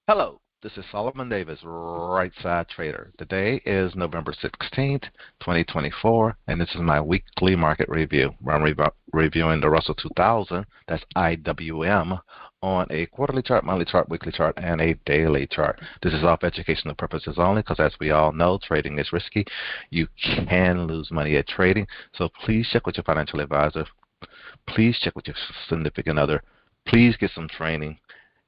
Hello, this is Solomon Davis, Right Side Trader. Today is November 16th, 2024, and this is my weekly market review where I'm reviewing the Russell 2000, that's IWM, on a quarterly chart, monthly chart, weekly chart, and a daily chart. This is all for educational purposes only because, as we all know, trading is risky. You can lose money at trading, so please check with your financial advisor. Please check with your significant other. Please get some training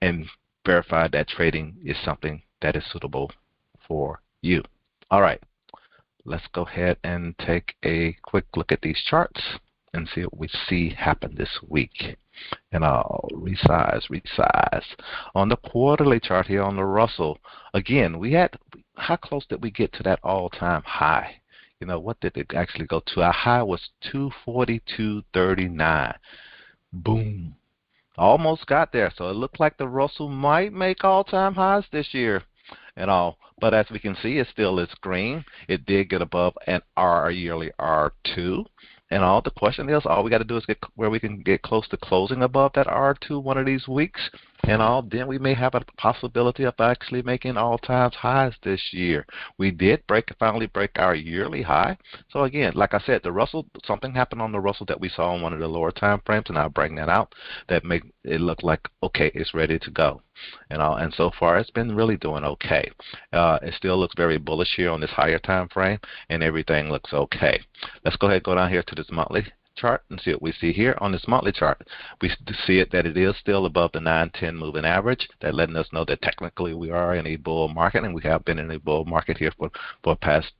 and verify that trading is something that is suitable for you. All right, let's go ahead and take a quick look at these charts and see what we see happen this week. And I'll resize. On the quarterly chart here on the Russell, again, how close did we get to that all-time high? You know, what did it actually go to? Our high was 242.39. Boom. Almost got there. So it looked like the Russell might make all-time highs this year and all. But as we can see, it still is green. It did get above an yearly R2 and all. The question is, all we got to do is get where we can get close to closing above that R2 one of these weeks and all. Then we may have a possibility of actually making all-time highs this year. We did finally break our yearly high. So again, like I said, the Russell, something happened on the Russell that we saw on one of the lower time frames, and I'll bring that out, that make it look like, okay, it's ready to go. And so far it's been really doing okay. It still looks very bullish here on this higher time frame, and everything looks okay. Let's go ahead and go down here to this monthly chart and see what we see here on this monthly chart. We see it that it is still above the 9-10 moving average. That letting us know that technically we are in a bull market, and we have been in a bull market here for past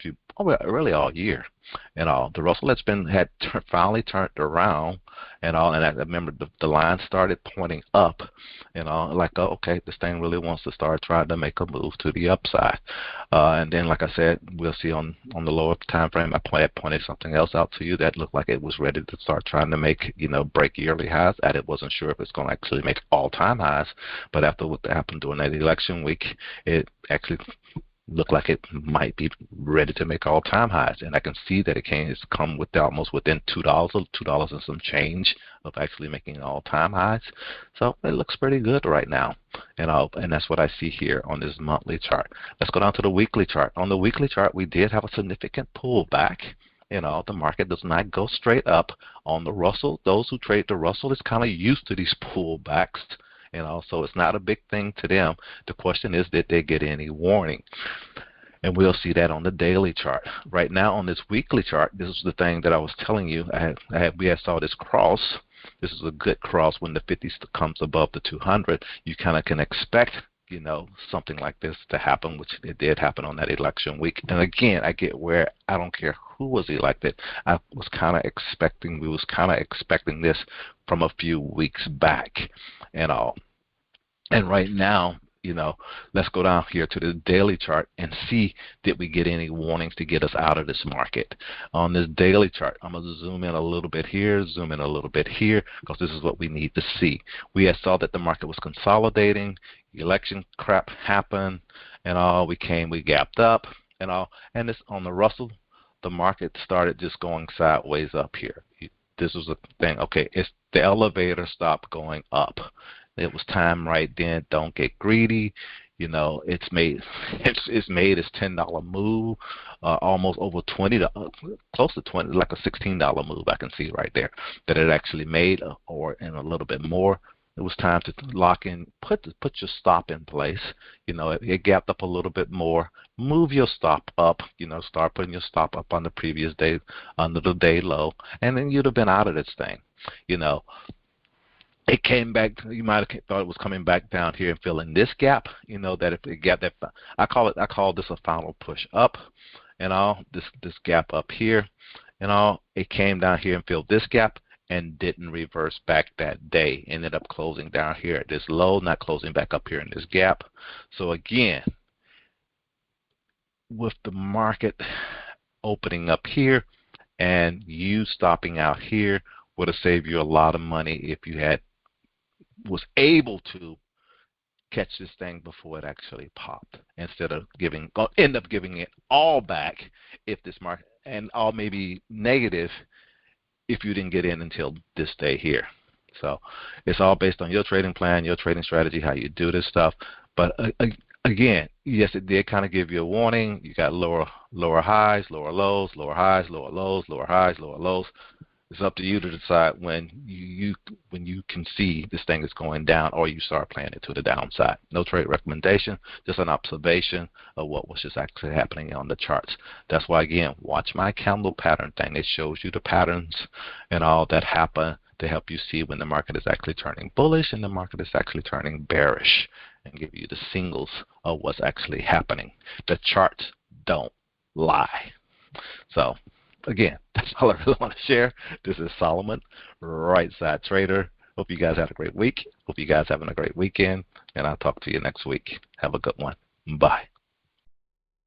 few, really all year. And all the Russell had finally turned around and all, and I remember the line started pointing up, and all, like, oh, okay, this thing really wants to start trying to make a move to the upside. And then, like I said, we'll see on the lower time frame, I pointed something else out to you that looked like it was ready to start trying to make, break yearly highs. I wasn't sure if it's going to actually make all-time highs, but after what happened during that election week, it actually look like it might be ready to make all-time highs, and I can see that it's come with almost within $2 and some change of actually making all-time highs. So it looks pretty good right now, and that's what I see here on this monthly chart. Let's go down to the weekly chart. On the weekly chart, we did have a significant pullback. The market does not go straight up on the Russell. Those who trade the Russell is kind of used to these pullbacks. So it's not a big thing to them. The question is, did they get any warning? And we'll see that on the daily chart. Right now on this weekly chart, this is the thing that I was telling you. We had saw this cross. This is a good cross when the 50 comes above the 200. You kind of can expect, something like this to happen, which it did happen on that election week. And again, I get where I don't care who was elected. We was kind of expecting this from a few weeks back and all. And right now, let's go down here to the daily chart and see, did we get any warnings to get us out of this market? On this daily chart, I'm going to zoom in a little bit here, zoom in a little bit here, because this is what we need to see. We had saw that the market was consolidating, election crap happened, and all. We gapped up, and all. And this on the Russell, the market started just going sideways up here. This was a thing. Okay, it's the elevator stopped going up. It was time right then. Don't get greedy. It's made its $10 move, almost over close to 20, like a $16 move. I can see right there that it actually made, or in a little bit more. It was time to lock in, put your stop in place. It gapped up a little bit more. Move your stop up. Start putting your stop up on the previous day, under the day low, and then you'd have been out of this thing. It came back. You might have thought it was coming back down here and filling this gap. That if it gap that, I call this a final push up, and all this gap up here, and all. It came down here and filled this gap and didn't reverse back that day. Ended up closing down here at this low, not closing back up here in this gap. So again, with the market opening up here and you stopping out here, would have saved you a lot of money if you was able to catch this thing before it actually popped, instead of end up giving it all back if this market, and all maybe negative if you didn't get in until this day here. So it's all based on your trading plan, your trading strategy, how you do this stuff. But again, yes, it did kind of give you a warning. You got lower highs, lower lows, lower highs, lower lows, lower highs, lower lows. It's up to you to decide when you can see this thing is going down, or you start playing it to the downside. No trade recommendation, just an observation of what was just actually happening on the charts. That's why, again, watch my candle pattern thing. It shows you the patterns and all that happen to help you see when the market is actually turning bullish and the market is actually turning bearish, and give you the signals of what's actually happening. The charts don't lie. So again, that's all I really want to share. This is Solomon, Right Side Trader. Hope you guys had a great week. Hope you guys having a great weekend, and I'll talk to you next week. Have a good one. Bye.